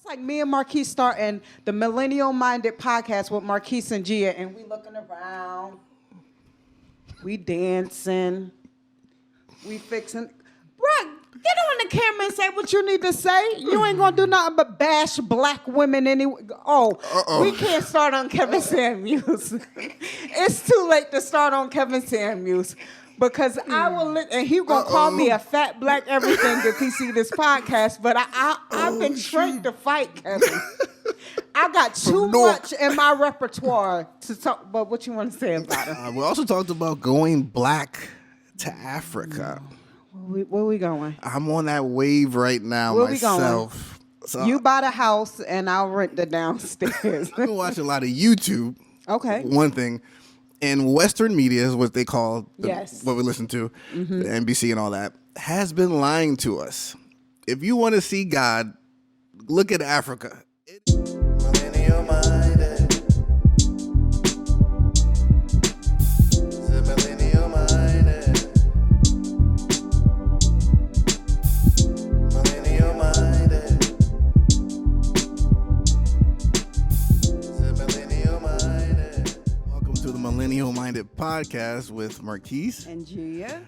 like me and Marquis starting the Millennial Minded podcast with Marquis and Jeeah, and we looking around, we dancing, we fixing. Bruh, get on the camera and say what you need to say. You ain't gonna do nothing but bash black women anyway. We can't start on Kevin Samuels. It's too late to start on Kevin Samuels. Because I will, and he gonna call me a fat black everything if he see this podcast. But I've been trained to fight, Kevin. I got too much in my repertoire to talk. But what you want to say about it? We also talked about going black to Africa. Where we going? I'm on that wave right now myself. So you buy the house and I'll rent the downstairs. I've been watching a lot of YouTube. Okay. One thing. And Western media is what they call what we listen to, the NBC and all that, has been lying to us. If you want to see God, look at Africa. Millennial minded. Millennial minded. Millennial minded. Millennial minded. Welcome to the Millennial Minded podcast with Marquis and Jeeah.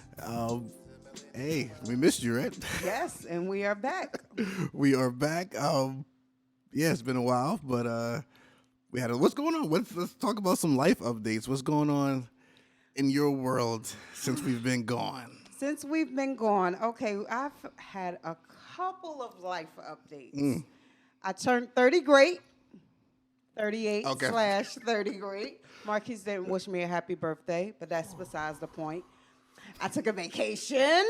Hey, we missed you, right? Yes, and we are back. We are back. It's been a while, but we had what's going on? Let's talk about some life updates. What's going on in your world since we've been gone? Since we've been gone, okay, I've had a couple of life updates. I turned 30 great. 38/30 great. Marquis didn't wish me a happy birthday, but that's besides the point. I took a vacation.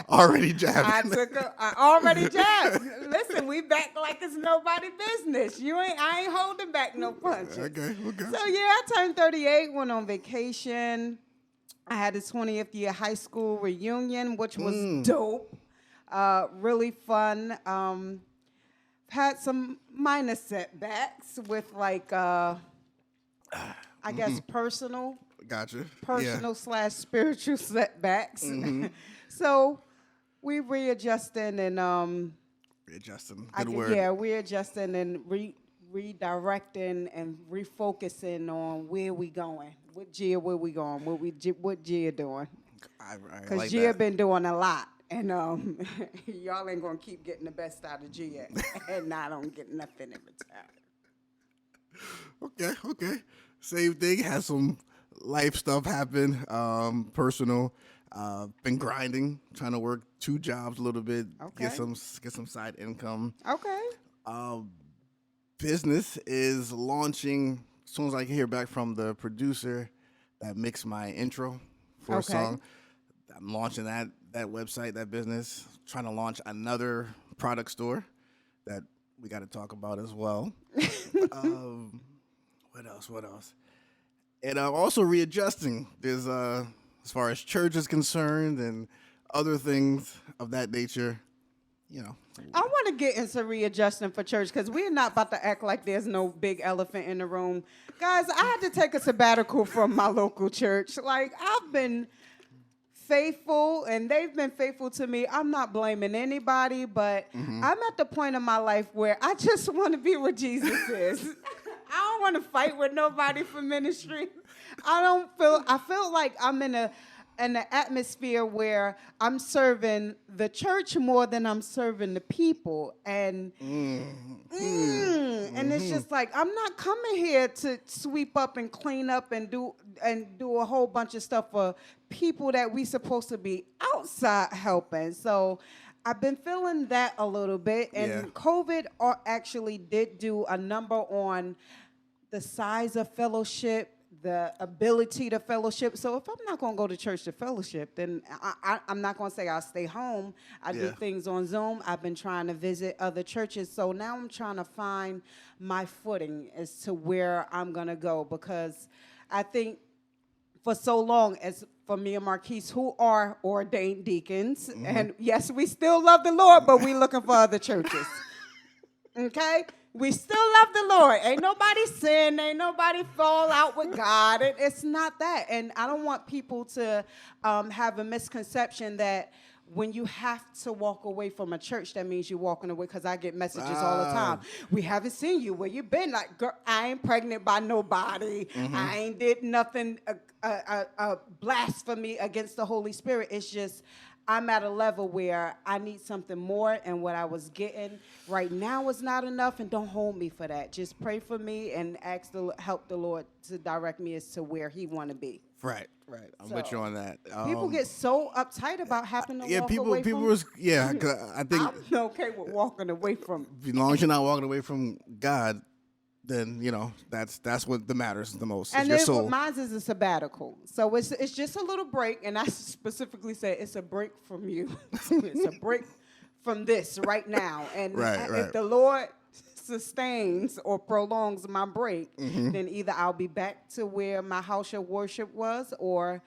Already jabbed. I already jabbed. Listen, we back like it's nobody business. I ain't holding back no punches. Okay. So I turned 38, went on vacation. I had the 20th year high school reunion, which was dope. Really fun. Had some minor setbacks with I guess personal. Gotcha. /spiritual setbacks. So we readjusting and readjusting. Good word. Yeah, readjusting and redirecting and refocusing on where we going. With Jeeah, where we going? What Jeeah doing? Because like Jeeah been doing a lot. And y'all ain't gonna keep getting the best out of Jeeah, and I don't get nothing in return. Okay. Same thing. Had some life stuff happen. Personal. Been grinding, trying to work 2 jobs a little bit. Okay. Get some side income. Okay. Business is launching as soon as I hear back from the producer that mixed my intro for a song. I'm launching that website, that business, trying to launch another product store that we got to talk about as well. What else? And I'm also readjusting. There's as far as church is concerned and other things of that nature, I want to get into readjusting for church because we're not about to act like there's no big elephant in the room. Guys, I had to take a sabbatical from my local church. I've been faithful, and they've been faithful to me. I'm not blaming anybody, but I'm at the point in my life where I just want to be where Jesus is. I don't want to fight with nobody for ministry. I feel like I'm in an atmosphere where I'm serving the church more than I'm serving the people. And and it's just like, I'm not coming here to sweep up and clean up and do a whole bunch of stuff for people that we supposed to be outside helping. So I've been feeling that a little bit. And COVID actually did do a number on the size of fellowship, the ability to fellowship. So if I'm not going to go to church to fellowship, then I'm not going to say I'll stay home. I do things on Zoom. I've been trying to visit other churches. So now I'm trying to find my footing as to where I'm going to go, because I think for so long, as for me and Marquis, who are ordained deacons, and yes, we still love the Lord, but we looking for other churches. Okay? We still love the Lord. Ain't nobody sin. Ain't nobody fall out with God. It's not that. And I don't want people to have a misconception that when you have to walk away from a church, that means you're walking away, because I get messages all the time. We haven't seen you. Where you been? Like, girl, I ain't pregnant by nobody. I ain't did nothing blasphemy against the Holy Spirit. It's just I'm at a level where I need something more, and what I was getting right now is not enough, and don't hold me for that. Just pray for me and help the Lord to direct me as to where he want to be. Right. I'm with you on that. People get so uptight about having to walk away from. Cause I think I'm okay with walking away from. as long as you're not walking away from God, then that's what matters the most. And your then soul. mine is a sabbatical, so it's just a little break, and I specifically say it's a break from you. It's a break from this right now, and if the Lord sustains or prolongs my break, then either I'll be back to where my house of worship was, or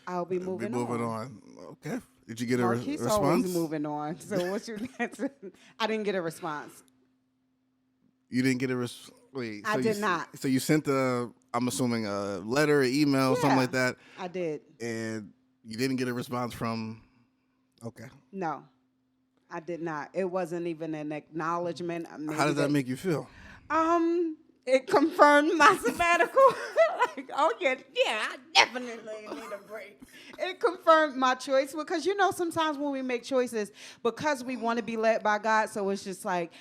I'll be moving on. Okay. Did you get a Marquis response? always moving on. So what's your answer? I didn't get a response. You didn't get a response? Wait. I did not. So you sent I'm assuming a letter, email, something like that? I did. And you didn't get a response from, okay. No. I did not. It wasn't even an acknowledgement. How did that make you feel? It confirmed my sabbatical. Like, oh yeah, I definitely need a break. It confirmed my choice, because sometimes when we make choices, because we want to be led by God, so it's just like,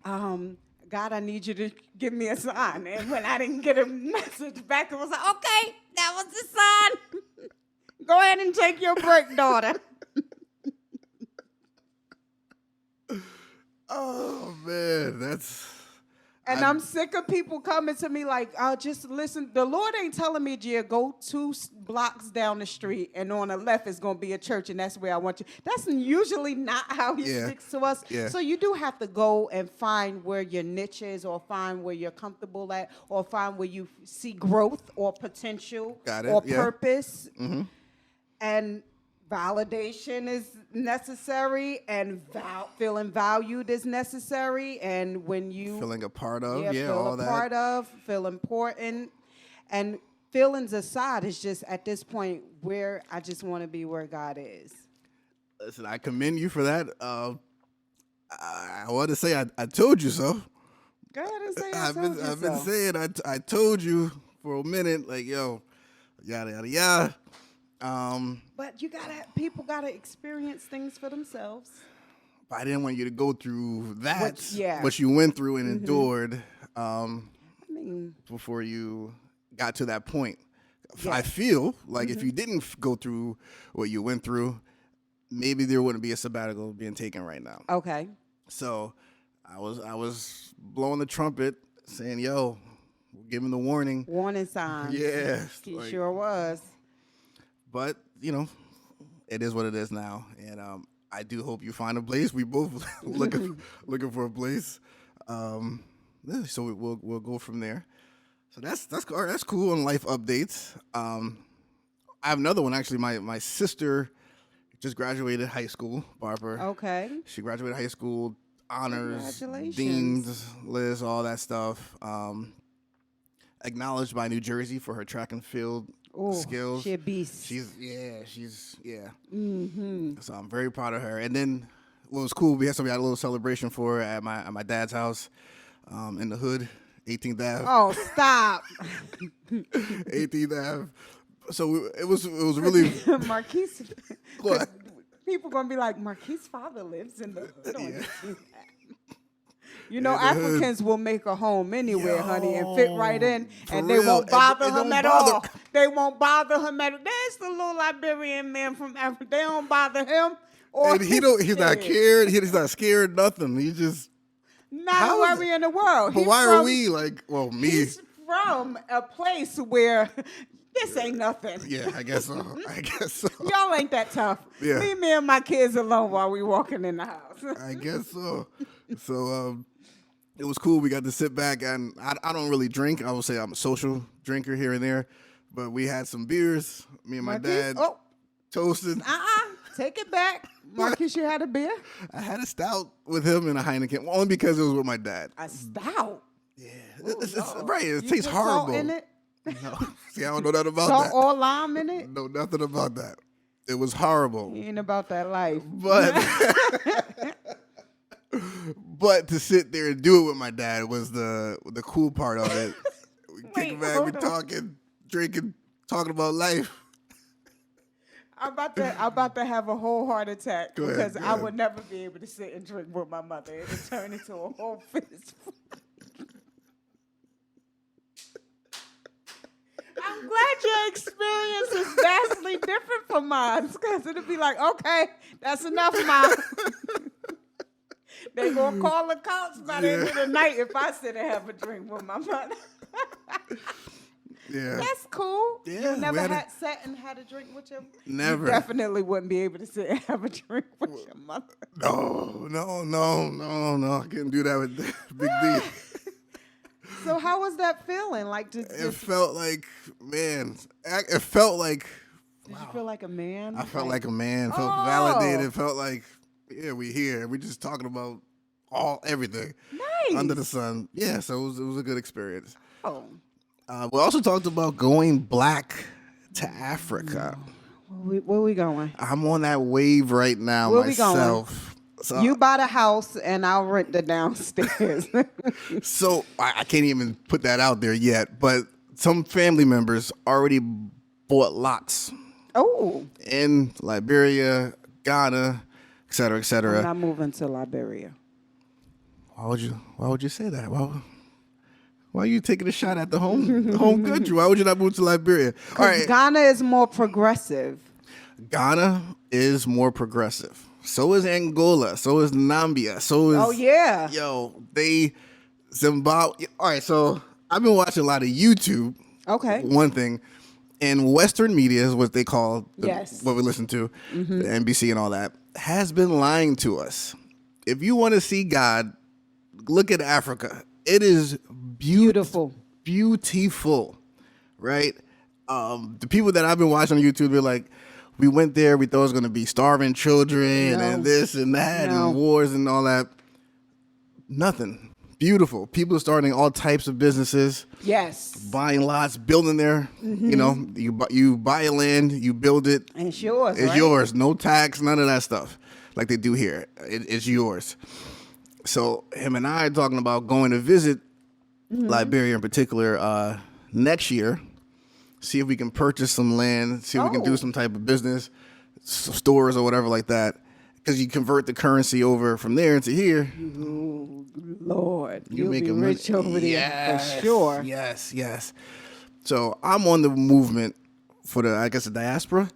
God, I need you to give me a sign. And when I didn't get a message back, it was like, okay, that was the sign. Go ahead and take your break, daughter. Oh, man, I'm sick of people coming to me like, just listen. The Lord ain't telling me, Jeeah, go 2 blocks down the street, and on the left is going to be a church, and that's where I want you. That's usually not how he speaks to us. Yeah. So you do have to go and find where your niche is, or find where you're comfortable at, or find where you see growth or potential or purpose. Mm-hmm. And validation is necessary, and feeling valued is necessary, and when you feeling a part of, feel important, and feelings aside, is just at this point where I just want to be where God is. Listen, I commend you for that. I want to say I told you so. Go ahead and say I've been saying I told you for a minute, like, yo, yada yada yada. But people gotta experience things for themselves. But I didn't want you to go through that, what you went through and endured, before you got to that point. Yeah. I feel like if you didn't go through what you went through, maybe there wouldn't be a sabbatical being taken right now. Okay. So I was blowing the trumpet, saying, "Yo, we're giving the warning." Warning signs. Yeah, He sure was. But, it is what it is now. And I do hope you find a place. We both looking for a place. So we'll go from there. So that's cool on life updates. I have another one, actually. My sister just graduated high school, Barbara. Okay. She graduated high school, honors, dean's list, all that stuff. Acknowledged by New Jersey for her track and field skills. She's a beast. She's. So I'm very proud of her. And then what was cool, we had a little celebration for her at my dad's house, in the hood, 18th Ave. Oh, stop. 18th Ave. So it was really Marquis. What? People gonna be like, Marquis' father lives in the hood on 18th Ave. Africans will make a home anywhere, honey, and fit right in, and they won't bother him at all. They won't bother him at all. There's the little Liberian man from Africa. They don't bother him. And he's not scared. He's not scared, nothing. He just... Not worry in the world. But why are we like, well, me? He's from a place where this ain't nothing. Yeah, I guess so. Y'all ain't that tough. Yeah. Leave me and my kids alone while we walking in the house. I guess so. So it was cool. We got to sit back, and I don't really drink. I would say I'm a social drinker here and there, but we had some beers. Me and my dad toasted. Take it back. Marcus, you had a beer? I had a stout with him and a Heineken, only because it was with my dad. A stout? Yeah. It's right. It tastes horrible. Salt in it? No. See, I don't know nothing about salt that. Salt or lime in it? No, nothing about that. It was horrible. He ain't about that life. But to sit there and do it with my dad was the cool part of it. We kicking back, we talking, drinking, talking about life. I'm about to have a whole heart attack Go ahead, because go I ahead. would never be able to sit and drink with my mother. It would turn into a whole fist. I'm glad your experience is vastly different from mine because it'd be like, okay, that's enough, Mom. They gonna call the cops by the end of the night if I sit and have a drink with my mother. Yeah. That's cool. Yeah, You never we had sat and had a drink with your Never. You definitely wouldn't be able to sit and have a drink with your mother. No. I couldn't do that with Big D. So how was that feeling? Like It felt like, man, it felt like, did you feel like a man? I felt like a man, felt Oh. validated, felt like, yeah, we here. We just talking about everything Nice. under the sun. Yeah, so it was a good experience. Oh. We also talked about going black to Africa. Where we going? I'm on that wave right now Where we going? myself. So, You buy the house and I'll rent the downstairs. so I can't even put that out there yet, but some family members already bought lots Oh. in Liberia, Ghana, et cetera, et I'm cetera. not moving to Liberia. Why would you say that? Why are you taking a shot at the home country? Why would you not move to Liberia? All right. Ghana is more progressive. Ghana is more progressive. So is Angola. So is Nambia. So is Oh, yeah. Zimbabwe. All right, so I've been watching a lot of YouTube. Okay. One thing, and Western media is what they call Yes. what we listen to, the NBC and all that, has been lying to us. If you want to see God, look at Africa. It is Beautiful. beautiful, right? The people that I've been watching on YouTube, they're like, we went there, we thought it was going to be starving children and this and that and wars and all that. Nothing. Beautiful. People starting all types of businesses. Yes. Buying lots, building there. You know, you buy a land, you build it. And it's yours, It's right? yours. No tax, none of that stuff like they do here. It's yours. So him and I are talking about going to visit Liberia in particular next year. See if we can purchase some land. See if we can do some type of business, stores or whatever like that. Because you convert the currency over from there into here. Ooh, Lord, you'll be making rich money. over there for sure. Yes. So I'm on the movement for the diaspora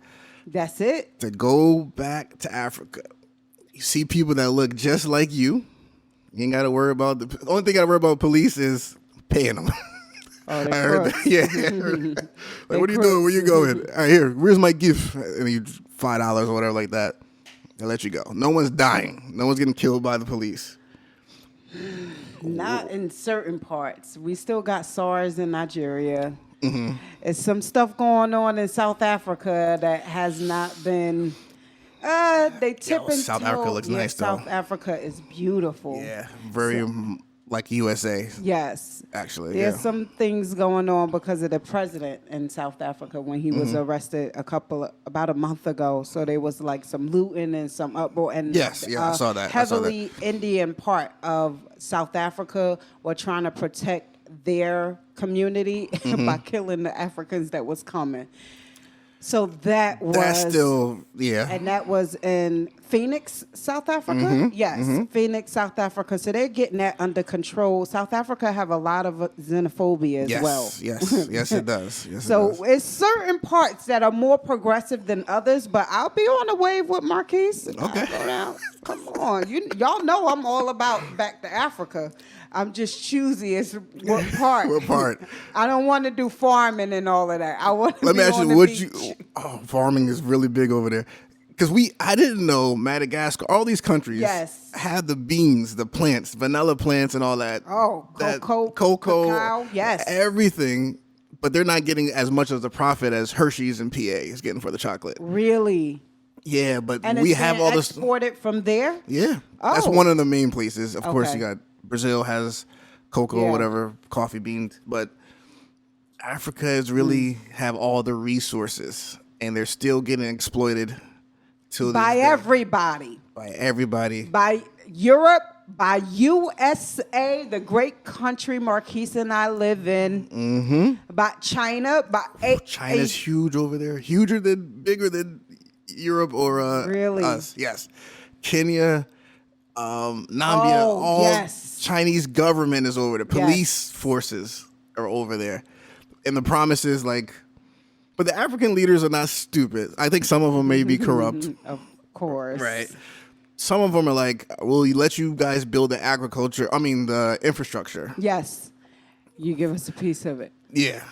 That's it. to go back to Africa. You see people that look just like you. You ain't got to worry about the only thing you got to worry about police is paying them. Oh, I heard that. Yeah. Like, what are you doing? Where you going? All right, here. Where's my gift? And you $5 or whatever like that. They let you go. No one's dying. No one's getting killed by the police. Not in certain parts. We still got SARS in Nigeria. There's some stuff going on in South Africa that has not been. They tip and South Africa looks nice, though. South Africa is beautiful. Yeah, very like USA. Yes. Actually, There's yeah. some things going on because of the president in South Africa when he was arrested about a month ago. So there was like some looting and some uproar. And Yes, I saw that. I saw that. Heavily Indian part of South Africa were trying to protect their community by killing the Africans that was coming. So that was That's still, yeah. and that was in Phoenix, South Africa. Yes, Phoenix, South Africa. So they're getting that under control. South Africa have a lot of xenophobia as well. Yes, it does. Yes, So it does. it's certain parts that are more progressive than others, but I'll be on the wave with Marquis. Okay. Go down. Come on. Y'all know I'm all about back to Africa. I'm just choosy as what part. What part? I don't want to do farming and all of that. I want to Let me be ask on you, the what beach. farming is really big over there. Because I didn't know Madagascar, all these countries have the beans, the plants, vanilla plants and all that. Oh, cocoa, cacao, yes. Everything, but they're not getting as much of the profit as Hershey's and PA is getting for the chocolate. Really? Yeah, but And we it's have being all this. exported from there? Yeah, that's Oh. one of the main places. Of course, Okay. you got Brazil has cocoa, Yeah. whatever, coffee beans, but Africa is really have all the resources. and they're still getting exploited till By this day. everybody. By everybody. By Europe, by USA, the great country Marquis and I live in. By China, by China's huge over there, bigger than Europe or Really? us. Yes, Kenya, Nambia, all yes. Chinese government is over there. Police forces are over there, and the promise is like, but the African leaders are not stupid. I think some of them may be corrupt. Of course. Right. Some of them are like, we'll let you guys build the infrastructure. Yes. You give us a piece of it. Yeah.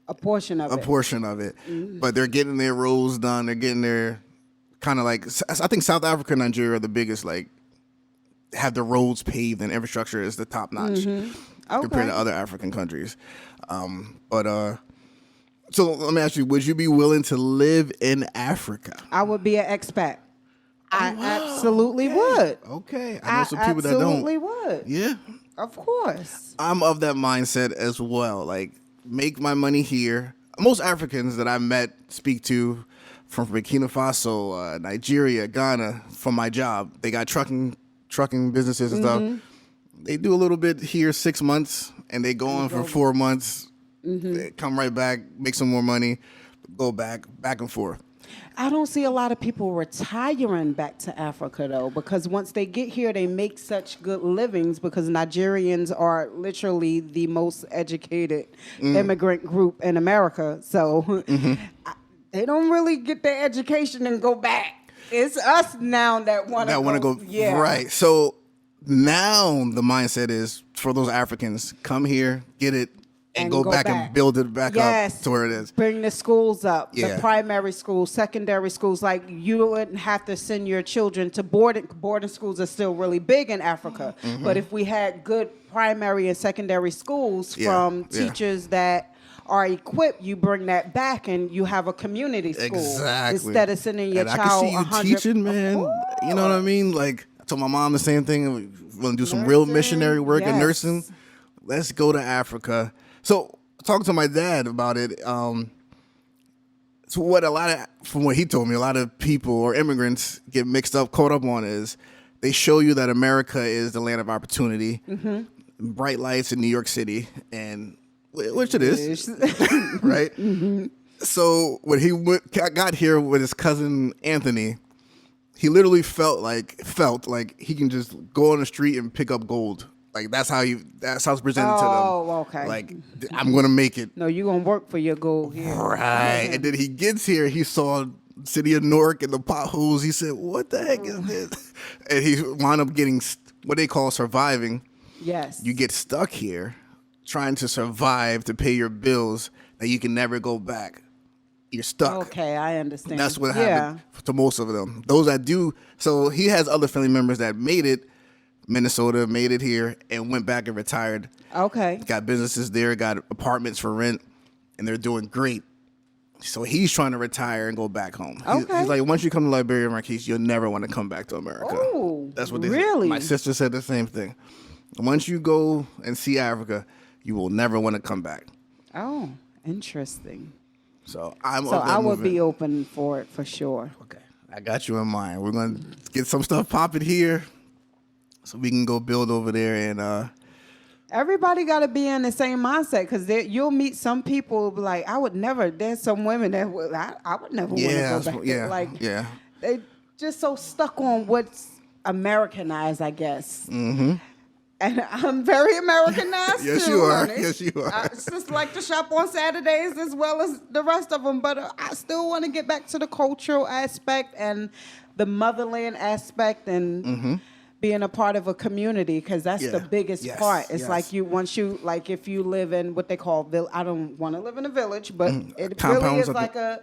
A portion of it. A portion of it. But they're getting their roads done. They're getting their kind of like, I think South Africa and Nigeria are the biggest, like, have the roads paved and infrastructure is the top notch compared to other African countries. So let me ask you, would you be willing to live in Africa? I would be an expat. I absolutely would. Okay. I know some people that don't. Absolutely would. Yeah. Of course. I'm of that mindset as well. Like, make my money here. Most Africans that I met, speak to from Burkina Faso, Nigeria, Ghana, from my job, they got trucking businesses and stuff. They do a little bit here, 6 months, and they go on for 4 months. They come right back, make some more money, go back and forth. I don't see a lot of people retiring back to Africa, though, because once they get here, they make such good livings because Nigerians are literally the most educated immigrant group in America. So they don't really get their education and go back. It's us now that want to go. Yeah. Right. So now the mindset is for those Africans, come here, get it, and go back and build it back up to where it is. Bring the schools up, Yeah. the primary schools, secondary schools. Like, you wouldn't have to send your children to boarding schools are still really big in Africa. But if we had good primary and secondary schools from teachers that are equipped, you bring that back and you have a community school. Exactly. Instead of sending your and child I can see you teaching, man. You know what I mean? Like, I told my mom the same thing. We want to do some real missionary work in nursing. Let's go to Africa. So talking to my dad about it, so from what he told me, a lot of people or immigrants get caught up on is they show you that America is the land of opportunity, bright lights in New York City, and which it is, right? So when he got here with his cousin Anthony, he literally felt like he can just go on the street and pick up gold. Like, that's how it's presented to them. Oh, okay. Like, I'm going to make it. No, you're going to work for your goal here. Right. And then he gets here, he saw city of Newark and the potholes. He said, what the heck is this? And he wound up getting what they call surviving. Yes. You get stuck here trying to survive to pay your bills that you can never go back. You're stuck. Okay, I understand. That's what happened to most of them. Those that do. So he has other family members that made it. Minnesota, made it here and went back and retired. Okay. Got businesses there, got apartments for rent, and they're doing great. So he's trying to retire and go back home. Okay. He's like, once you come to Liberia, Marquis, you'll never want to come back to America. Oh, that's what they really? said. My sister said the same thing. Once you go and see Africa, you will never want to come back. Oh, interesting. So I would be open for it for sure. Okay, I got you in mind. We're gonna get some stuff popping here, so we can go build over there and. Everybody got to be in the same mindset because you'll meet some people like, I would never. There's some women that I would never want to go back. They just so stuck on what's Americanized, I guess. Mm-hmm. And I'm very Americanized yes, too. You are. Honey. Yes, you are. I just like to shop on Saturdays as well as the rest of them, but I still want to get back to the cultural aspect and the motherland aspect and. Being a part of a community, because that's the biggest part. It's like if you live in what they call I don't want to live in a village, but it really is like a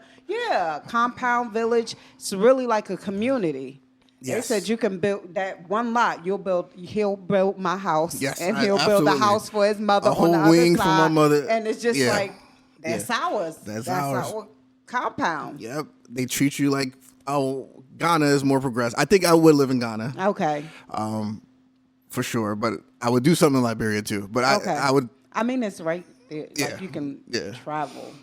compound village. It's really like a community. Yes. They said you can build that one lot. He'll build my house, and he'll build a house for his mother on the other side. For my mother, and it's just like that's ours. That's our compound. Yep, they treat you like Ghana is more progressive. I think I would live in Ghana. Okay. For sure. But I would do something in Liberia too. But I would. I mean, it's right there. Like you can travel.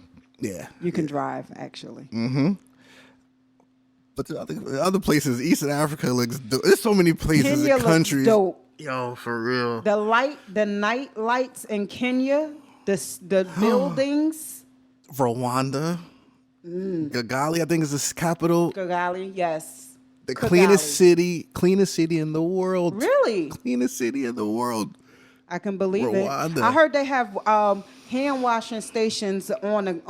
Yeah. You can drive, actually. But the other places, Eastern Africa looks dope. There's so many places Kenya and countries. looks dope. Yo, for real. The night lights in Kenya, the buildings. Rwanda. Kigali, I think is the capital. Kigali, yes. The Kigali. cleanest city in the world. Really? Cleanest city in the world. I can believe Rwanda. it. I heard they have hand washing stations on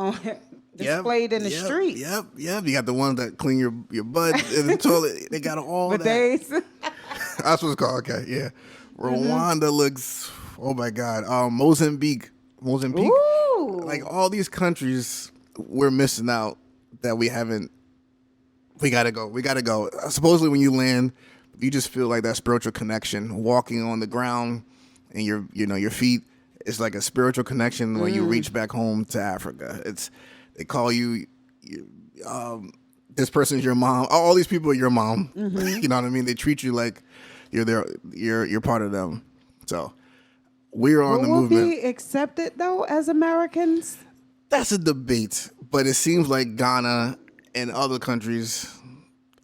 displayed in the street. Yep. You got the ones that clean your butt in the toilet. They got all that. Bidets. That's what it's called. Okay, yeah. Rwanda looks. Oh my God. Mozambique. Ooh. Like all these countries, we're missing out that we haven't. We gotta go. Supposedly, when you land, you just feel like that spiritual connection. Walking on the ground and your feet. It's like a spiritual connection when you reach back home to Africa. They call you this person's your mom. All these people are your mom. You know what I mean? They treat you like you're part of them. So we're on the movement. Will we be accepted though as Americans? That's a debate, but it seems like Ghana and other countries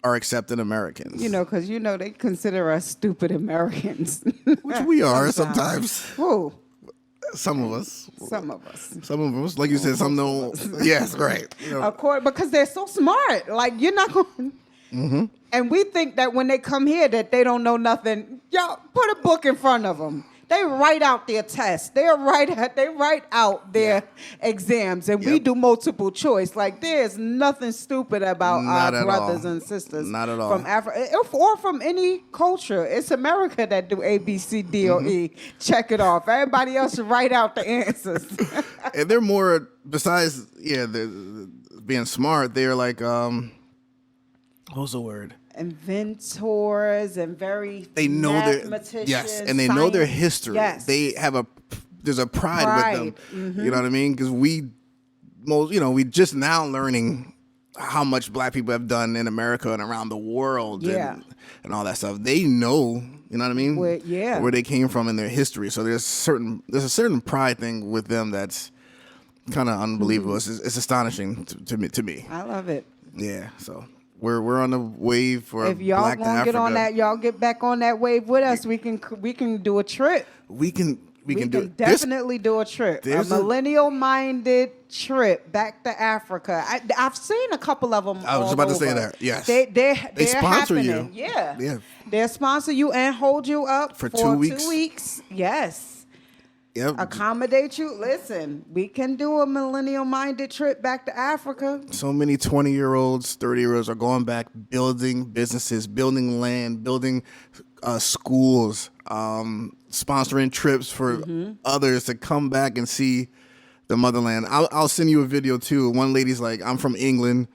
are accepting Americans. Because they consider us stupid Americans. Which we are sometimes. Whoa. Some of us. Some of us. Some of us. Like you said, some don't. Yes, right. Of course, because they're so smart. Like, you're not going... And we think that when they come here that they don't know nothing. Y'all, put a book in front of them. They write out their tests. They write out their exams, and we do multiple choice. Like, there's nothing stupid about our brothers and sisters. Not at all. From Africa or from any culture. It's America that do A, B, C, D, or E. Check it off. Everybody else should write out the answers. And they're more, besides, being smart, they're like, what's the word? Inventors and they know mathematicians. and they know their history. Yes. They have there's a pride with them. You know what I mean? Because we just now learning how much black people have done in America and around the world and all that stuff. They know, you know what I mean? Where they came from in their history. So there's a certain pride thing with them that's kind of unbelievable. It's astonishing to me. I love it. Yeah, so we're on the wave for if y'all Black won't get on that, y'all get back on that wave with us. We can do a trip. We can definitely do a trip. A millennial-minded trip back to Africa. I've seen a couple of them. I was about to say that. Yes, they're sponsor happening. you. Yeah. They'll sponsor you and hold you up for 2 weeks. 2 weeks. Yes. Yep. Accommodate you. Listen, we can do a millennial-minded trip back to Africa. So many 20-year-olds, 30-year-olds are going back, building businesses, building land, building schools, sponsoring trips for others to come back and see the motherland. I'll send you a video too. One lady's like, I'm from England,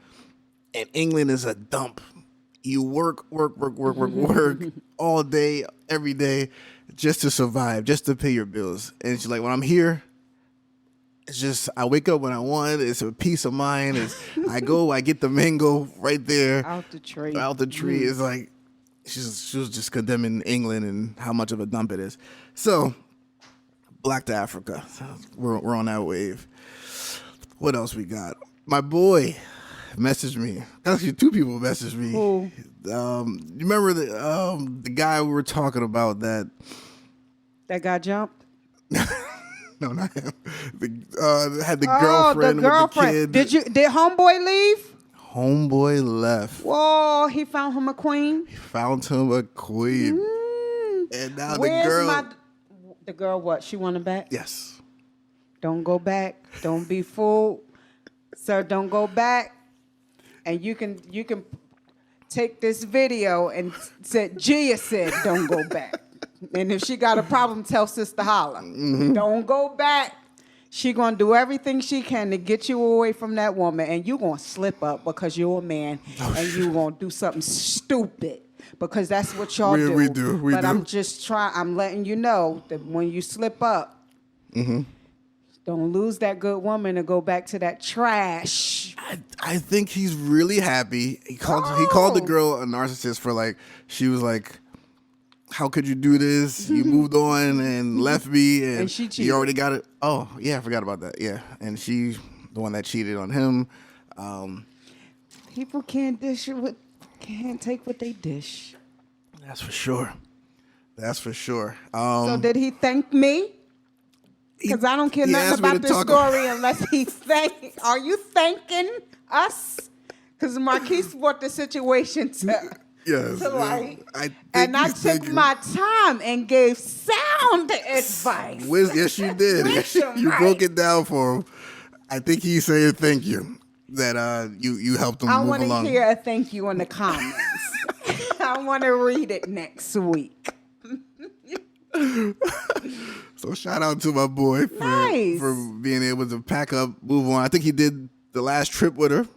and England is a dump. You work all day, every day, just to survive, just to pay your bills. And she's like, when I'm here, it's just, I wake up when I want. It's a peace of mind. I get the mango right there. Out the tree. It's like, she was just condemning England and how much of a dump it is. So, Black to Africa. We're on that wave. What else we got? My boy messaged me. Actually, 2 people messaged me. Who? You remember the guy we were talking about that got jumped? No, not him. Had the girlfriend with the kid. Did homeboy leave? Homeboy left. Whoa, he found him a queen? He found him a queen. And now the girl what? She want him back? Yes. Don't go back. Don't be fooled. Sir, don't go back. And you can take this video and said Jeeah said don't go back. And if she got a problem, tell Sister Holla. Don't go back. She gonna do everything she can to get you away from that woman, and you gonna slip up because you're a man, and you gonna do something stupid because that's what y'all do. We do. I'm just I'm letting you know that when you slip up, don't lose that good woman to go back to that trash. I think he's really happy. He called the girl a narcissist for she was like, how could you do this? You moved on and left me, and she cheated. You already got it. Oh yeah, I forgot about that. Yeah, and she the one that cheated on him. People can't take what they dish. That's for sure. That's for sure. So did he thank me? Because I don't care nothing about this story unless he Are you thanking us? Because Marquis brought the situation to light. I took my time and gave sound advice. Yes, you did. You broke it down for him. I think he's saying thank you. That you helped him move along. I want to hear a thank you in the comments. I want to read it next week. So shout out to my boy for being able to pack up, move on. I think he did the last trip with her.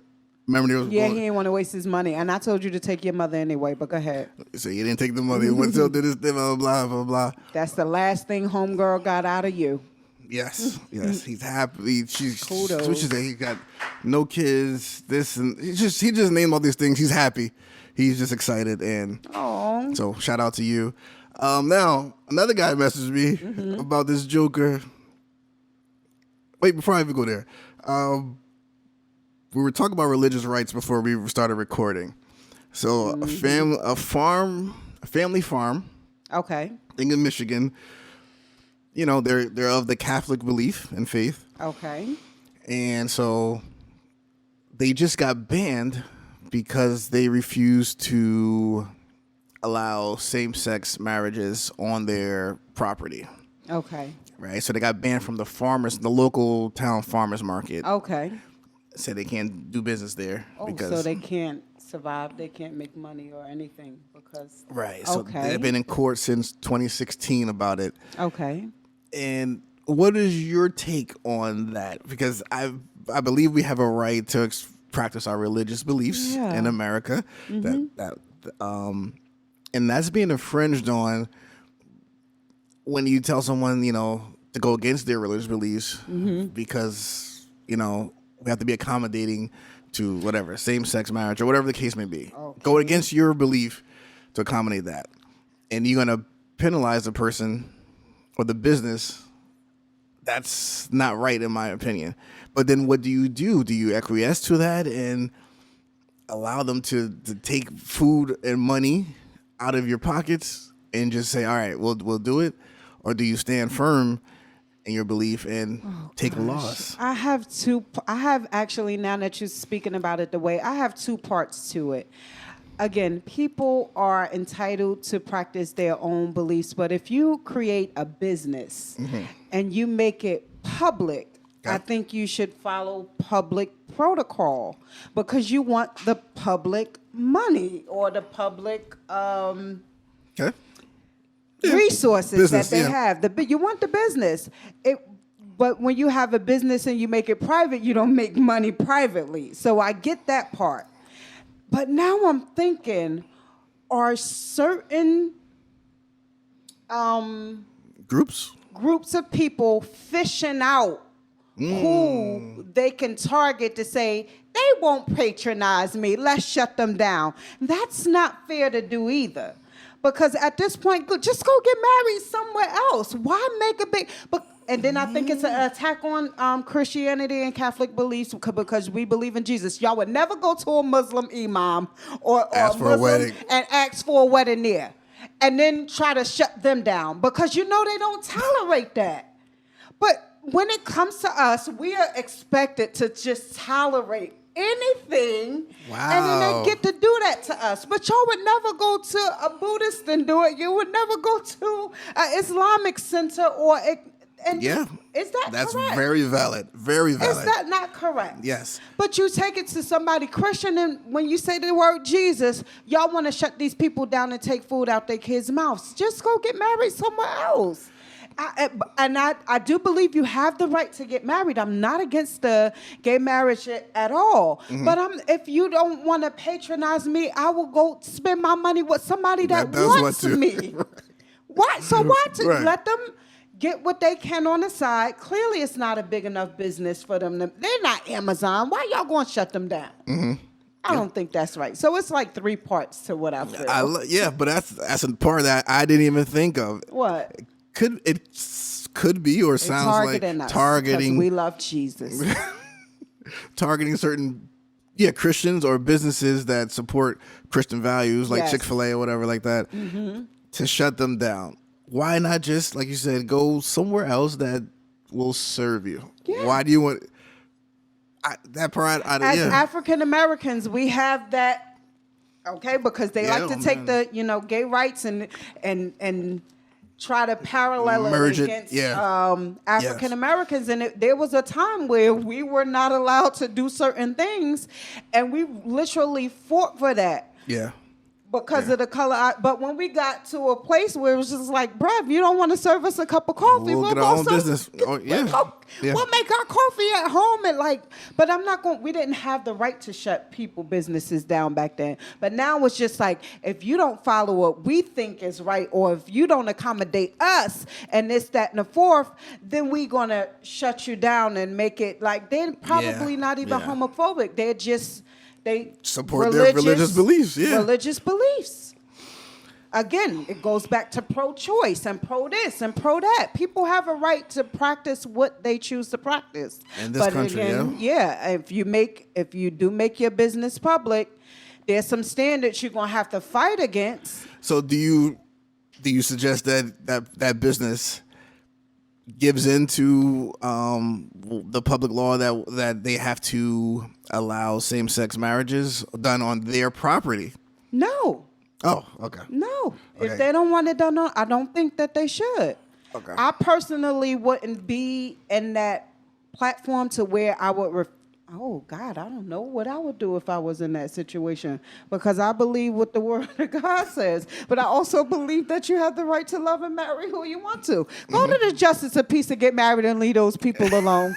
Remember, he didn't want to waste his money, and I told you to take your mother anyway. But go ahead. So you didn't take the money. Went till did this, blah blah blah blah. That's the last thing homegirl got out of you. Yes, he's happy. Kudos. He got no kids. This and he just named all these things. He's happy. He's just excited, and so shout out to you. Now another guy messaged me about this Joker. Wait, before I even go there, we were talking about religious rights before we started recording. So a family farm. Okay. Thing in Michigan. You know, they're of the Catholic belief and faith. Okay. And so they just got banned because they refused to allow same-sex marriages on their property. Okay. Right? So they got banned from the local town farmers market. Okay. Said they can't do business there. So they can't survive, they can't make money or anything because... Right. So they've been in court since 2016 about it. Okay. And what is your take on that? Because I believe we have a right to practice our religious beliefs in America. And that's being infringed on when you tell someone, you know, to go against their religious beliefs because, you know, we have to be accommodating to whatever, same-sex marriage or whatever the case may be. Okay. Go against your belief to accommodate that. And you're going to penalize the person or the business. That's not right, in my opinion. But then what do you do? Do you acquiesce to that and allow them to take food and money out of your pockets and just say, all right, we'll do it? Or do you stand firm in your belief and take a loss? I have actually, now that you're speaking about it the way, I have two parts to it. Again, people are entitled to practice their own beliefs, but if you create a business and you make it public, I think you should follow public protocol because you want the public money or the public resources business, that they have. You want the business. But when you have a business and you make it private, you don't make money privately. So I get that part. But now I'm thinking, are certain groups of people fishing out who they can target to say, they won't patronize me, let's shut them down? That's not fair to do either. Because at this point, just go get married somewhere else. Why make a big... And then I think it's an attack on Christianity and Catholic beliefs because we believe in Jesus. Y'all would never go to a Muslim imam or ask for a wedding and ask for a wedding there, and then try to shut them down because you know they don't tolerate that. But when it comes to us, we are expected to just tolerate anything, and then they get to do that to us. But y'all would never go to a Buddhist and do it. You would never go to an Islamic center or... is that's correct? Very valid. Very valid. Is that not correct? Yes. But you take it to somebody Christian, and when you say the word Jesus, y'all want to shut these people down and take food out their kids' mouths. Just go get married somewhere else. I do believe you have the right to get married. I'm not against the gay marriage at all. But if you don't want to patronize me, I will go spend my money with somebody that wants me. Why? So why let them get what they can on the side? Clearly, it's not a big enough business for them. They're not Amazon. Why y'all going to shut them down? I don't think that's right. So it's like three parts to what I feel. But that's a part that I didn't even think of. What? Could be or sounds like targeting. We love Jesus. targeting certain Christians or businesses that support Christian values, like Yes. Chick-fil-A or whatever like that, to shut them down. Why not just, like you said, go somewhere else that will serve you? Yeah. Why do you want that part? As African Americans, we have that, okay, because they like to take the gay rights and try to parallel Merge it it, against African Americans, and there was a time where we were not allowed to do certain things, and we literally fought for that. Yeah. Because of the color. But when we got to a place where it was just like, bruh, if you don't want to serve us a cup of coffee, We'll get go our own business. Oh, yeah. We'll make our coffee at home. And but I'm not going, we didn't have the right to shut businesses down back then. But now it's just like, if you don't follow what we think is right, or if you don't accommodate us and this, that, and the fourth, then we going to shut you down and make it like, they're probably not even homophobic. They're just... They support their religious beliefs. Yeah. Religious beliefs. Again, it goes back to pro-choice and pro-this and pro-that. People have a right to practice what they choose to practice. In this country, if you do make your business public, there's some standards you're gonna have to fight against. So do you suggest that business gives into the public law that they have to allow same-sex marriages done on their property? No. Oh, okay. No. Okay. If they don't want it done I don't think that they should. Okay. I personally wouldn't be in that platform to where I would oh, God, I don't know what I would do if I was in that situation, because I believe what the Word of God says. But I also believe that you have the right to love and marry who you want to. Go to the justice of peace to get married and leave those people alone.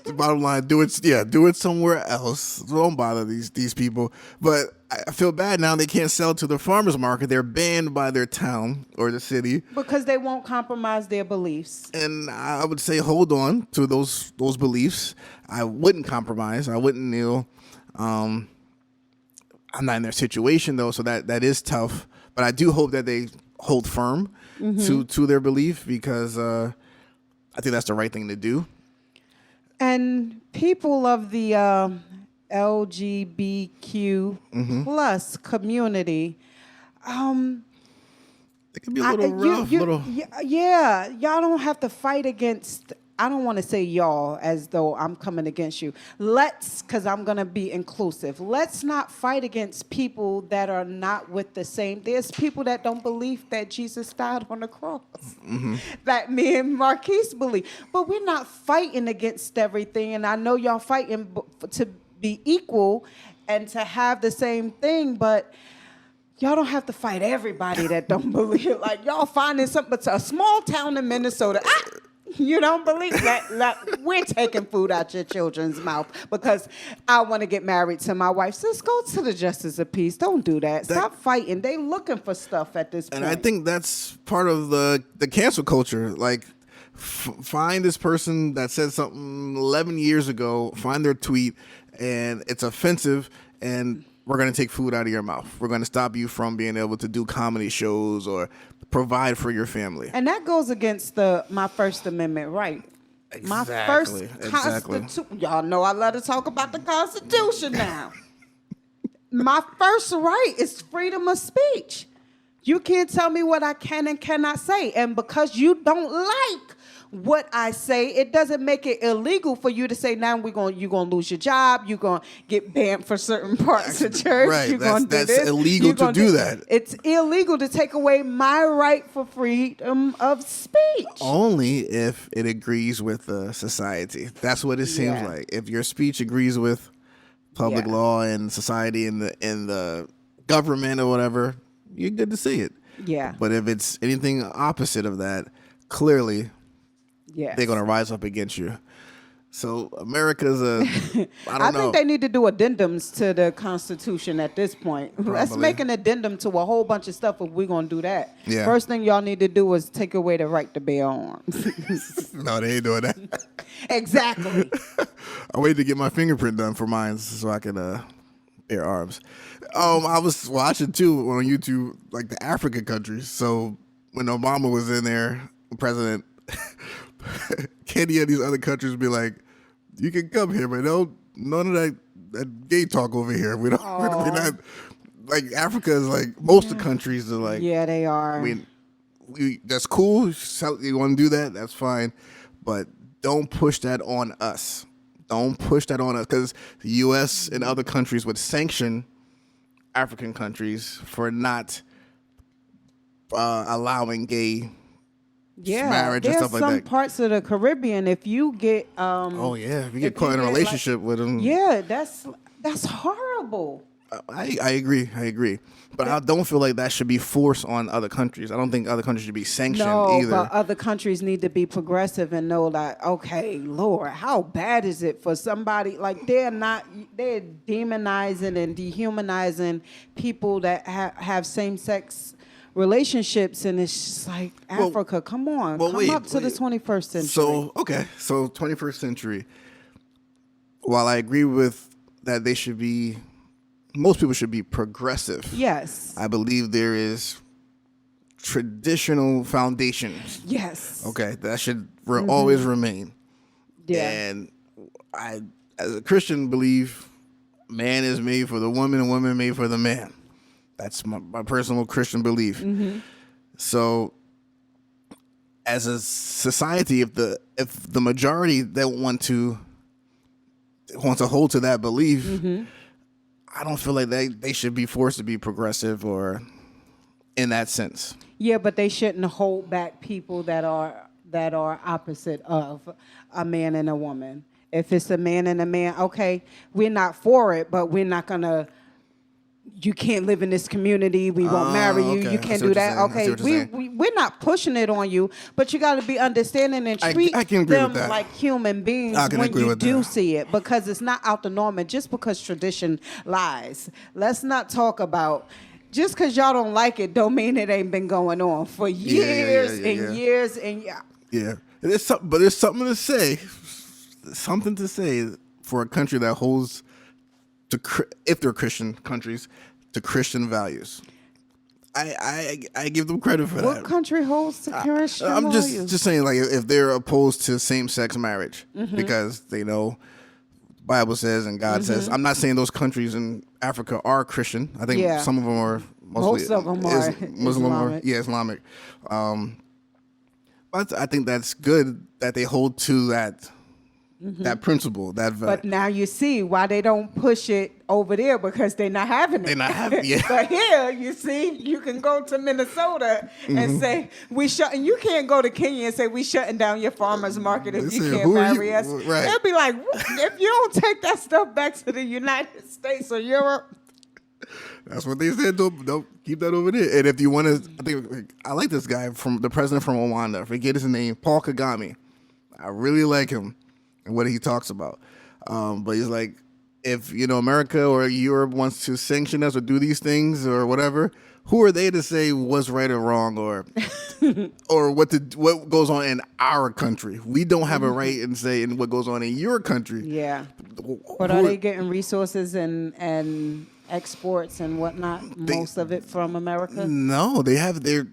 The bottom line, do it somewhere else. Don't bother these people. But I feel bad now they can't sell to the farmers market. They're banned by their town or the city because they won't compromise their beliefs. And I would say hold on to those beliefs. I wouldn't compromise. I wouldn't kneel. I'm not in their situation though, so that is tough. But I do hope that they hold firm to their belief, because I think that's the right thing to do. And people of the LGBTQ plus community, it can be a little rough. Yeah, y'all don't have to fight against. I don't want to say y'all as though I'm coming against you. Because I'm going to be inclusive. Let's not fight against people that are not with the same. There's people that don't believe that Jesus died on the cross. That me and Marquis believe. But we're not fighting against everything. And I know y'all fighting to be equal and to have the same thing, but y'all don't have to fight everybody that don't believe. Like, y'all finding something, a small town in Minnesota. You don't believe that? We're taking food out your children's mouth because I want to get married to my wife. Sis, go to the justice of peace. Don't do that. Stop fighting. They looking for stuff at this point. And I think that's part of the cancel culture. Like, find this person that said something 11 years ago, find their tweet, and it's offensive, and we're going to take food out of your mouth. We're going to stop you from being able to do comedy shows or provide for your family. And that goes against my First Amendment right. Exactly. My first Constitution. Y'all know I love to talk about the Constitution now. My first right is freedom of speech. You can't tell me what I can and cannot say. And because you don't like what I say, it doesn't make it illegal for you to say, now you're going to lose your job, you're going to get banned for certain parts of church. Right, that's illegal to do that. It's illegal to take away my right for freedom of speech. Only if it agrees with society. That's what it seems like. If your speech agrees with public law and society and the government or whatever, you're good to see it. Yeah. But if it's anything opposite of that, clearly they're going to rise up against you. So America's I think they need to do addendums to the Constitution at this point. Probably. Let's make an addendum to a whole bunch of stuff if we're going to do that. Yeah. First thing y'all need to do is take away the right to bear arms. No, they ain't doing that. Exactly. I waited to get my fingerprint done for mine so I can bear arms. I was watching too on YouTube, like the African countries. So when Obama was in there, president, Kenya and these other countries be like, You can come here, but none of that gay talk over here. We don't. We're not like Africa is like most of the countries are like. Yeah, they are. We that's cool. You want to do that? That's fine, but don't push that on us. Don't push that on us because the U.S. and other countries would sanction African countries for not allowing gay marriage and stuff like that. There's some parts of the Caribbean, if you get if you get caught in a relationship with them, that's horrible. I agree, but I don't feel like that should be forced on other countries. I don't think other countries should be sanctioned either. But other countries need to be progressive and know that, okay, Lord, how bad is it for somebody, like they're demonizing and dehumanizing people that have same-sex relationships, and it's just like, Africa, come on, come up to the 21st century. So 21st century, while I agree with that most people should be progressive. Yes. I believe there is traditional foundations. Yes. Okay, that should always remain. Yeah. And I, as a Christian, believe man is made for the woman and woman made for the man. That's my personal Christian belief. Mm-hmm. So, as a society, if the majority that want to hold to that belief, I don't feel like they should be forced to be progressive or in that sense. Yeah, but they shouldn't hold back people that are opposite of a man and a woman. If it's a man and a man, okay, we're not for it, but we're not gonna. You can't live in this community. We won't marry you. Okay. You can't do that. Okay, we're not pushing it on you, but you got to be understanding and treat them like human beings when you do see it, because it's not out the norm. And just because tradition lies, let's not talk about. Just because y'all don't like it, don't mean it ain't been going on for years and years and years. Yeah, there's something to say. Something to say for a country that holds to, if they're Christian countries, to Christian values. I give them credit for that. What country holds to Christian values? I'm just saying, like, if they're opposed to same-sex marriage because they know the Bible says and God says. I'm not saying those countries in Africa are Christian. I think some of them are most of them are Muslim Islamic. Islamic. But I think that's good that they hold to that principle, that value. But now you see why they don't push it over there, because they're not having it. They're not having it. Yeah. But here, you see, you can go to Minnesota and say, and you can't go to Kenya and say, we shutting down your farmer's market if you can't marry us. Right. They'll be like, if you don't take that stuff back to the United States or Europe. That's what they said. Don't keep that over there. And if you want to, I like this guy, from the president from Rwanda. I forget his name, Paul Kagame. I really like him and what he talks about. But he's like, if America or Europe wants to sanction us or do these things or whatever, who are they to say what's right or wrong or or what goes on in our country? We don't have a right in saying what goes on in your country. Yeah. But are they getting resources and exports and whatnot? Most of it from America? No, they have their.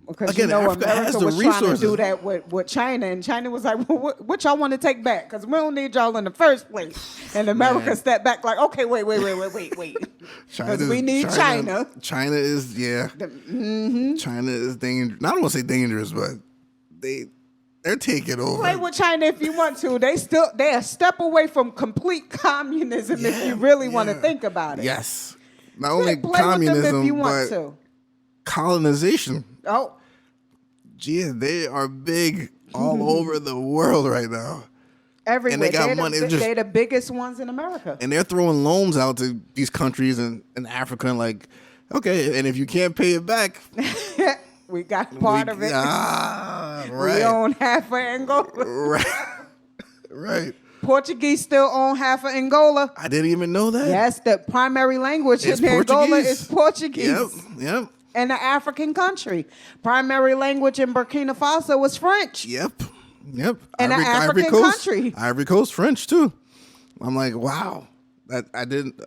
Because America was trying to do that with China, and China was like, well, what y'all want to take back? Because we don't need y'all in the first place. And America stepped back like, okay, wait. Because we need China. China is, China is dangerous. I don't want to say dangerous, but they're taking over. Play with China if you want to. They're a step away from complete communism if you really want to think about it. Yes. Not only play communism, with them if you but want to. Colonization. Oh. Gee, they are big all over the world right now. Everywhere. And they got money. They're the biggest ones in America. And they're throwing loans out to these countries in Africa, and like, okay, and if you can't pay it back, we got part of it. Right. We own half of Angola. Right. Portuguese still own half of Angola. I didn't even know that. Yes, the primary language in Angola is Portuguese. Yep. And an African country. Primary language in Burkina Faso was French. Yep. And an African country. Ivory Coast French too. I'm like, wow. That I didn't.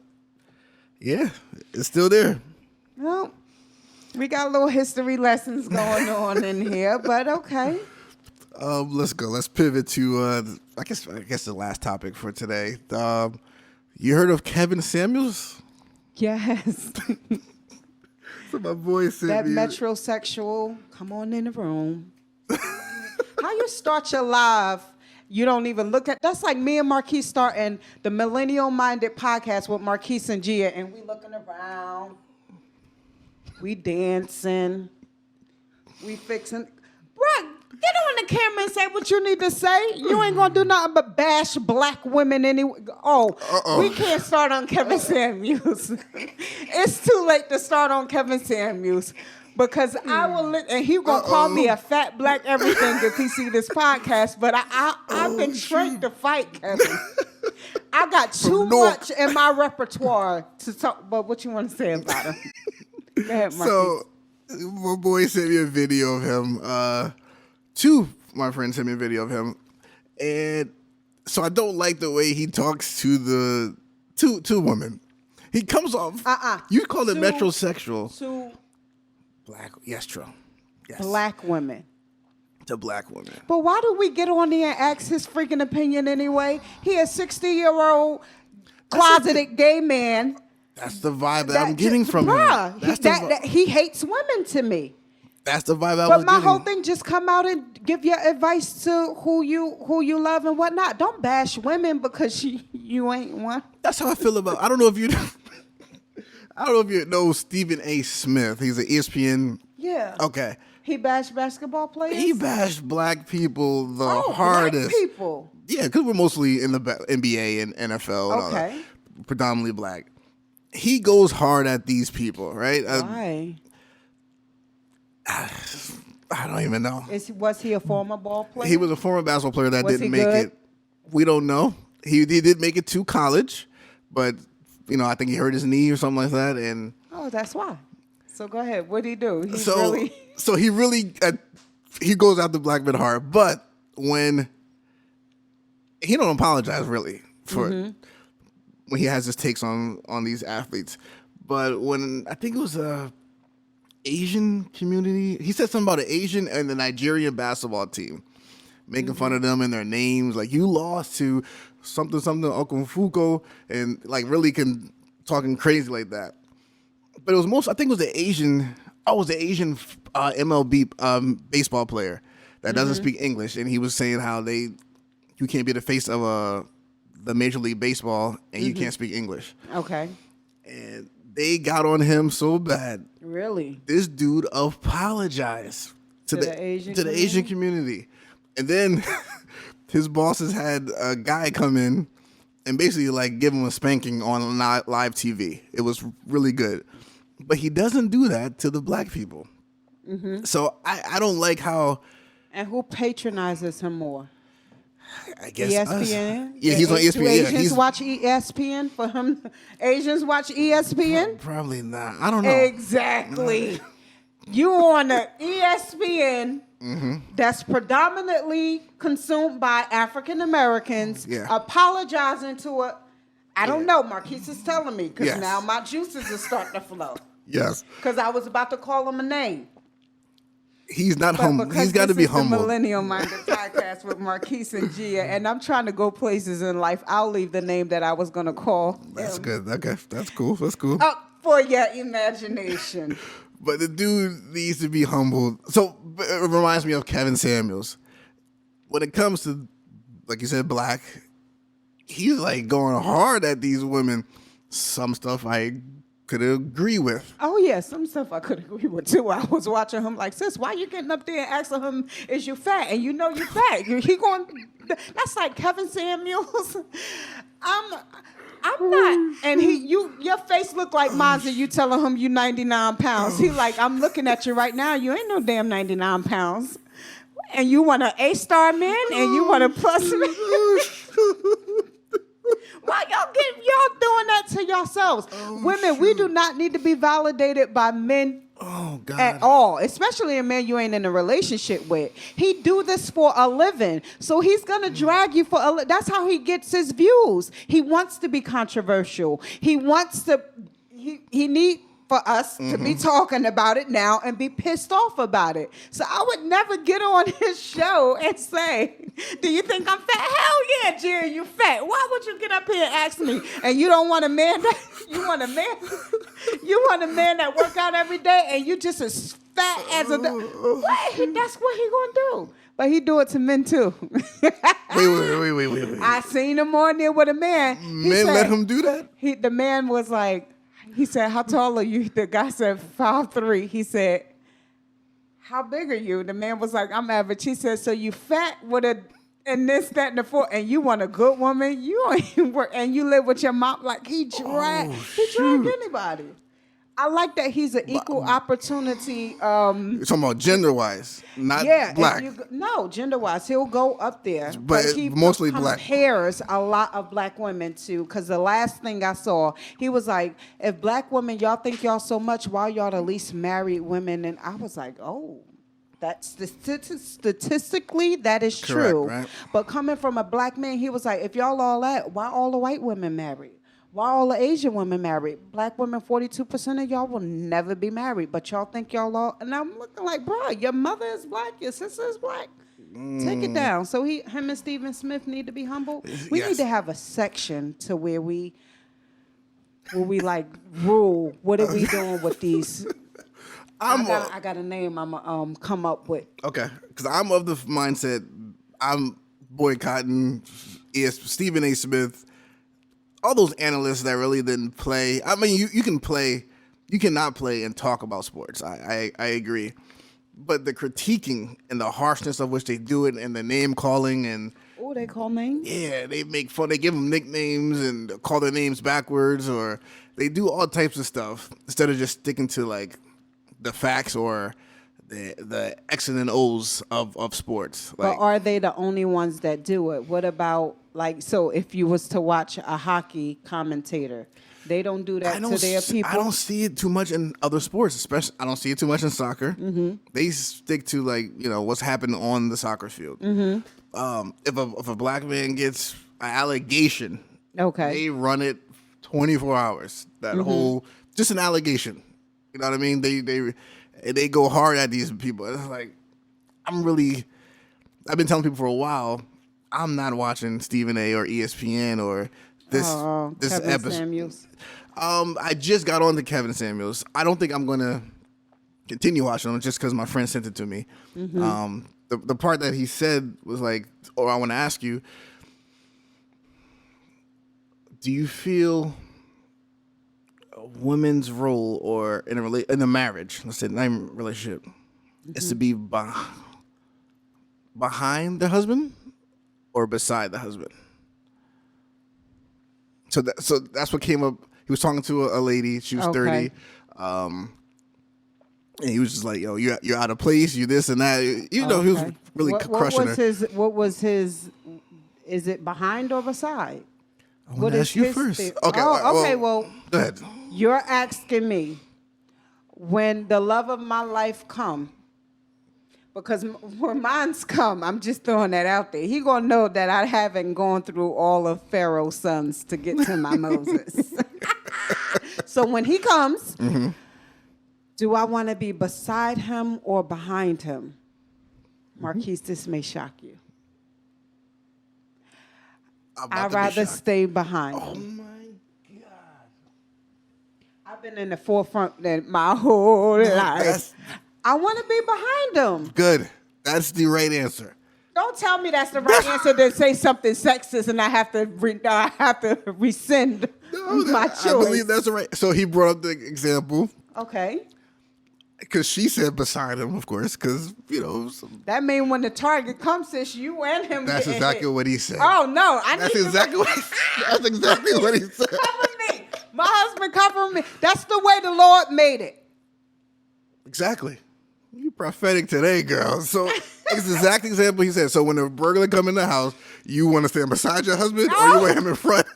Yeah, it's still there. Well, we got little history lessons going on in here, but okay. Let's go. Let's pivot to I guess the last topic for today. You heard of Kevin Samuels? Yes. So my boy said That metrosexual, come on in the room. How you start your live, you don't even look at, that's like me and Marquis starting the Millennial Minded podcast with Marquis and Jeeah, and we looking around, we dancing, we fixing. Bruh, get on the camera and say what you need to say. You ain't gonna do nothing but bash black women anyway. We can't start on Kevin Samuels. It's too late to start on Kevin Samuels. Because I will, and he gonna call me a fat black everything if he see this podcast. But I've been trained to fight Kevin. I got too much in my repertoire to talk. But what you want to say about him? Go ahead, Marquis. So my boy sent me a video of him. Two of my friends sent me a video of him, and so I don't like the way he talks to the two women. He comes off. You call it metrosexual. Black, yes, true. Yes. Black women. To black women. But why do we get on there and ask his freaking opinion anyway? He a 60-year-old closeted gay man. That's the vibe that I'm getting from him. He hates women to me. That's the vibe I was getting. But my whole thing, just come out and give your advice to who you love and whatnot. Don't bash women because you ain't one. That's how I feel about. I don't know if you know Stephen A. Smith. He's an ESPN. Yeah. Okay. He bashed basketball players? He bashed black people the hardest. Black people? Yeah, because we're mostly in the NBA and NFL. And all that. Predominantly black. He goes hard at these people, right? Why? I don't even know. Was he a former ball player? He was a former basketball player that didn't make good? it. We don't know. He did make it to college, but I think he hurt his knee or something like that. And that's why. So go ahead. What did he do? He really he goes after black men hard, but when he don't apologize really for when he has his takes on these athletes. But when I think it was Asian community, he said something about an Asian and the Nigerian basketball team, making fun of them and their names. Like, you lost to something Okunfuko, and like really talking crazy like that. But it was I think it was the Asian MLB baseball player that doesn't speak English, and he was saying how you can't be the face of the Major League Baseball and you can't speak English. Okay. And they got on him so bad. Really? This dude apologized to the Asian community. And then his bosses had a guy come in and basically like give him a spanking on live TV. It was really good. But he doesn't do that to the black people. So I don't like how... And who patronizes him more? I guess ESPN? Us. Yeah, he's on ESPN. Do Asians watch ESPN for him? Asians watch ESPN? Probably not. I don't know. Exactly. You on the ESPN that's predominantly consumed by African Americans, apologizing to I don't know, Marquis is telling me, because now my juices are starting to flow. Yes. Because I was about to call him a name. He's not humble. He's got to be humble. This is the Millennial Minded podcast with Marquis and Jeeah, and I'm trying to go places in life. I'll leave the name that I was going to call. That's good. Okay, that's cool. That's cool. Up for your imagination. But the dude needs to be humbled. So it reminds me of Kevin Samuels. When it comes to, like you said, black, he's like going hard at these women. Some stuff I could agree with. Oh, yeah, some stuff I could agree with, too. I was watching him like, sis, why you getting up there and asking him, is you fat? And you know you fat. That's like Kevin Samuels. I'm not. And your face look like mine, and you telling him you 99 pounds. He like, I'm looking at you right now. You ain't no damn 99 pounds. And you want an A-star man, and you want a plus man. Why y'all doing that to yourselves? Women, we do not need to be validated by men at all, especially a man you ain't in a relationship with. He do this for a living, so he's gonna drag you for that's how he gets his views. He wants to be controversial. He wants to. He need for us to be talking about it now and be pissed off about it. So I would never get on his show and say, do you think I'm fat? Hell yeah, Jeeah, you fat. Why would you get up here and ask me? And you don't want a man that, you want a man that work out every day and you just as fat as a, what? That's what he gonna do. But he do it to men too. Wait. I seen him on there with a man. Men let him do that? The man was like, he said, how tall are you? The guy said 5'3". He said, how big are you? The man was like, I'm average. He said, so you fat with a, and this, that, and the fourth, and you want a good woman? You don't even work, and you live with your mom. Like, he dragged anybody. I like that he's an equal opportunity. You're talking about gender-wise, not black. No, gender-wise. He'll go up there. But he mostly black. Compares a lot of black women to, because the last thing I saw, he was like, if black women, y'all think y'all so much, why y'all the least married women? And I was like, oh, that's statistically, that is true. Correct, right? But coming from a black man, he was like, if y'all all that, why all the white women married? Why all the Asian women married? Black women, 42% of y'all will never be married. But y'all think y'all all... And I'm looking like, bro, your mother is black, your sister is black. Take it down. So him and Stephen Smith need to be humble. We need to have a section to where we like rule. What are we doing with these? I got a name I'm going to come up with. Okay. Because I'm of the mindset, I'm boycotting Stephen A. Smith, all those analysts that really didn't play. I mean, you can play, you cannot play and talk about sports. I agree. But the critiquing and the harshness of which they do it and the name calling and... Oh, they call names? Yeah, they make fun. They give them nicknames and call their names backwards, or they do all types of stuff instead of just sticking to, like, the facts or the X's and O's of sports. Like, but are they the only ones that do it? What about... Like, so if you was to watch a hockey commentator, they don't do that to their people? I don't see it too much in other sports, especially I don't see it too much in soccer. Mm-hmm. They stick to, like, you know, what's happened on the soccer field. Mm-hmm. If a black man gets an allegation, okay, they run it 24 hours. That whole, just an allegation. You know what I mean? They go hard at these people. It's like, I've been telling people for a while, I'm not watching Stephen A. or ESPN or this Kevin episode. Samuels. I just got on to Kevin Samuels. I don't think I'm going to continue watching him just because my friend sent it to me. Mm-hmm. The part that he said was like, I want to ask you, do you feel a woman's role or in a marriage, let's say not even relationship, is to be behind the husband or beside the husband? So that's what came up. He was talking to a lady. She was 30. And he was just like, yo, you're out of place. You this and that. You know, he was really crushing her. What was his, is it behind or beside? I want to ask you first. Okay. Well, go ahead. You're asking me when the love of my life come. Because when mine's come, I'm just throwing that out there. He gonna know that I haven't gone through all of Pharaoh's sons to get to my Moses. So when he comes, do I want to be beside him or behind him? Marquis, this may shock you. I'd rather stay behind him. Oh my God! I've been in the forefront my whole life. I want to be behind him. Good. That's the right answer. Don't tell me that's the right answer. Then say something sexist, and I have to rescind my choice. I believe that's the right. So he brought up the example. Okay. Because she said beside him, of course. Because that means when the target comes, it's you and him. That's exactly what he said. Oh no! That's exactly what he said. Cover me. My husband covered me. That's the way the Lord made it. Exactly. You prophetic today, girl. So it's the exact example he said. So when a burglar come in the house, you want to stand beside your husband, or you want him in front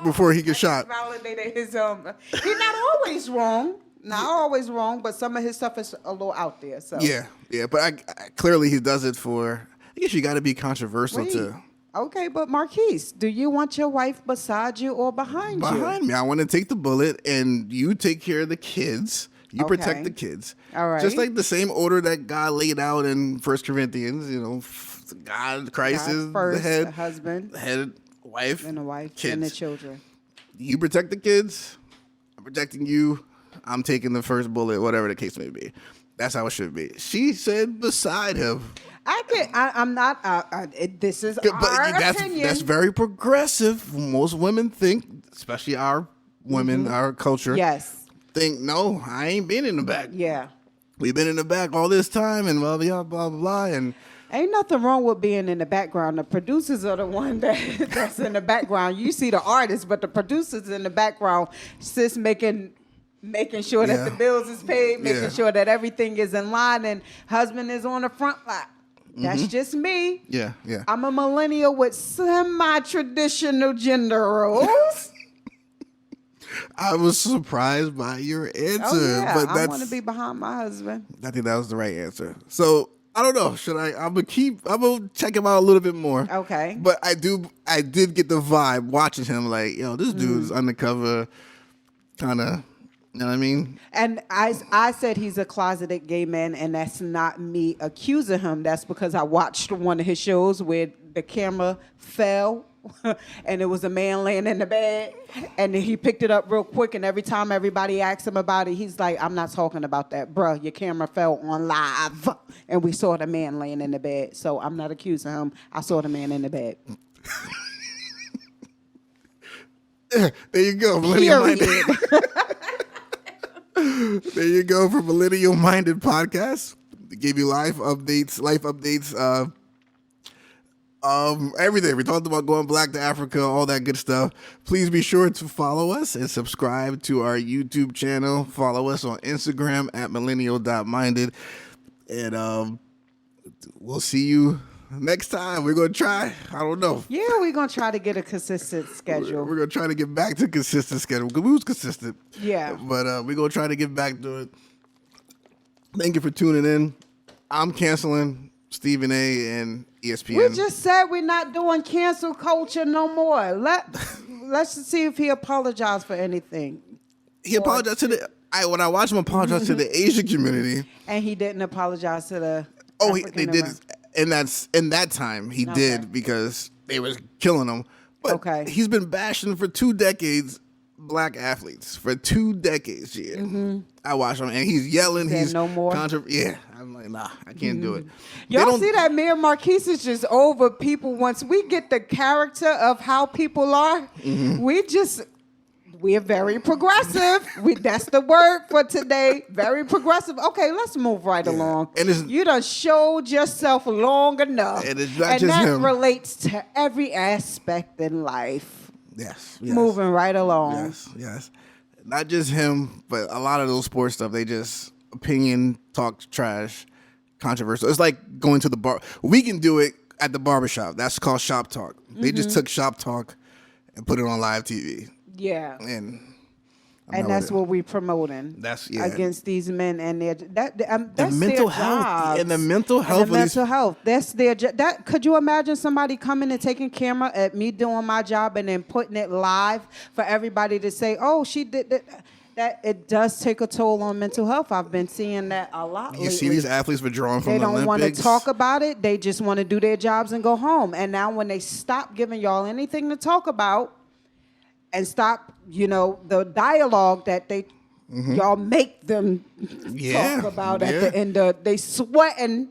before he gets shot? Validated his He's not always wrong. Not always wrong, but some of his stuff is a little out there. So yeah. But I clearly he does it for. I guess you got to be controversial to. Okay, but Marquise, do you want your wife beside you or behind you? Behind me. I want to take the bullet, and you take care of the kids. You protect the kids. All right. Just like the same order that God laid out in 1 Corinthians, God, Christ God is first, the head. the husband. The head, wife. And the wife kids. and the children. You protect the kids. I'm protecting you. I'm taking the first bullet, whatever the case may be. That's how it should be. She said beside him. I'm not. This is our opinion. That's very progressive. Most women think, especially our women, our culture. Yes. Think, no, I ain't been in the back. Yeah. We've been in the back all this time and blah, blah, blah, blah. And ain't nothing wrong with being in the background. The producers are the one that's in the background. You see the artists, but the producers in the background, sis making sure that the bills is paid, making sure that everything is in line, and husband is on the front line. That's just me. Yeah. I'm a millennial with semi-traditional gender roles. I was surprised by your answer. Oh, yeah. But I want to be behind my husband. I think that was the right answer. So I don't know. Should I? I'm gonna check him out a little bit more. Okay. But I did get the vibe watching him. Like, yo, this dude's undercover, kind of. You know what I mean? And I said he's a closeted gay man, and that's not me accusing him. That's because I watched one of his shows where the camera fell, and it was a man laying in the bed, and he picked it up real quick, and every time everybody asked him about it, he's like, I'm not talking about that. Bruh, your camera fell on live, and we saw the man laying in the bed. So I'm not accusing him. I saw the man in the bed. There you go, Millennial Minded. There you go for Millennial Minded Podcast. We give you life updates, everything. We talked about going black to Africa, all that good stuff. Please be sure to follow us and subscribe to our YouTube channel. Follow us on Instagram at millennial.minded. And we'll see you next time. We're going to try. I don't know. Yeah, we're going to try to get a consistent schedule. We're going to try to get back to consistent schedule because we was consistent. Yeah. But we're going to try to get back to it. Thank you for tuning in. I'm canceling Stephen A. and ESPN. We just said we're not doing cancel culture no more. Let's see if he apologized for anything. He apologized when I watched him apologize to the Asian community. And he didn't apologize to the they did. And in that time he did because they was killing him. But he's been bashing for 2 decades black athletes for 2 decades. Yeah, I watch him and he's yelling. He's no more. Yeah, I'm like, nah, I can't do it. Y'all see that me and Marquise is just over people. Once we get the character of how people are, we're very progressive. That's the word for today. Very progressive. Okay, let's move right along. And you done showed yourself long enough. And it's not just him. And that relates to every aspect in life. Yes. Moving right along. Yes. Not just him, but a lot of those sports stuff, they just opinion, talk trash, controversial. It's like going to the bar. We can do it at the barbershop. That's called shop talk. They just took shop talk and put it on live TV. Yeah. And that's what we're promoting. That's against these men and their the mental health and the mental health. And the mental health. That's their that. Could you imagine somebody coming and taking camera at me doing my job and then putting it live for everybody to say, "Oh, she did that." That it does take a toll on mental health. I've been seeing that a lot lately. You see these athletes withdrawing from the Olympics. They don't want to talk about it. They just want to do their jobs and go home. And now when they stop giving y'all anything to talk about and stop, the dialogue that y'all make them talk about at the end of, they sweating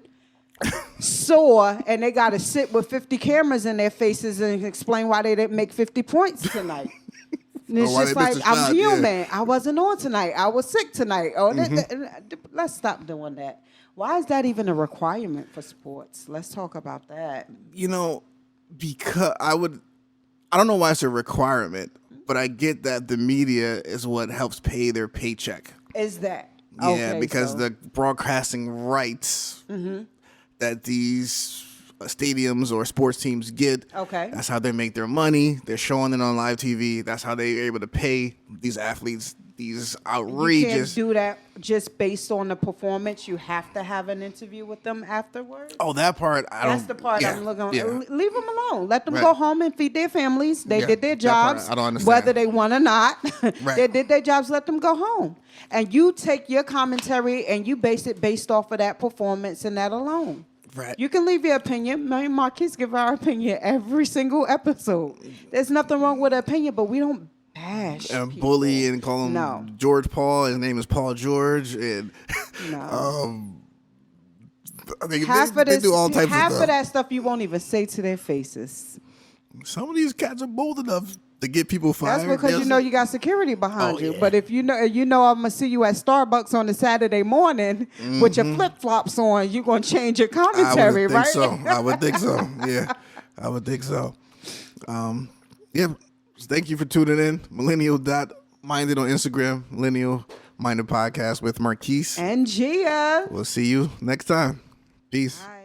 sore and they got to sit with 50 cameras in their faces and explain why they didn't make 50 points tonight. And it's just like, I'm human. I wasn't on tonight. I was sick tonight. Let's stop doing that. Why is that even a requirement for sports? Let's talk about that. Because I don't know why it's a requirement, but I get that the media is what helps pay their paycheck. Is that? Yeah, okay, because the broadcasting rights that these stadiums or sports teams get. Okay. That's how they make their money. They're showing it on live TV. That's how they're able to pay these athletes these You can't outrageous. do that just based on the performance. You have to have an interview with them afterwards. Oh, that part I don't. That's the part yeah, I'm looking. Yeah. Leave them alone. Let them Right. go home and feed their families. They Yeah, did their that part jobs, I don't understand. whether they want or not. Right. They did their jobs. Let them go home. And you take your commentary and you base it based off of that performance and that alone. Right. You can leave your opinion. Me and Marquis give our opinion every single episode. There's nothing wrong with opinion, but we don't bash And people. bully and call him No. George Paul. His name is Paul George, and No. I mean, half they do all types half of of stuff. that stuff you won't even say to their faces. Some of these cats are bold enough to get people fired. That's because They'll you know say- you got security behind Oh, you. yeah. But if you know I'm gonna see you at Starbucks on a Saturday morning with your flip flops on, you're gonna change your I commentary, would think right? so. I would think so. Yeah, I would think so. Yeah. Thank you for tuning in. Millennial.minded on Instagram. Millennial Minded Podcast with Marquis. And Jeeah. We'll see you next time. Peace. Bye.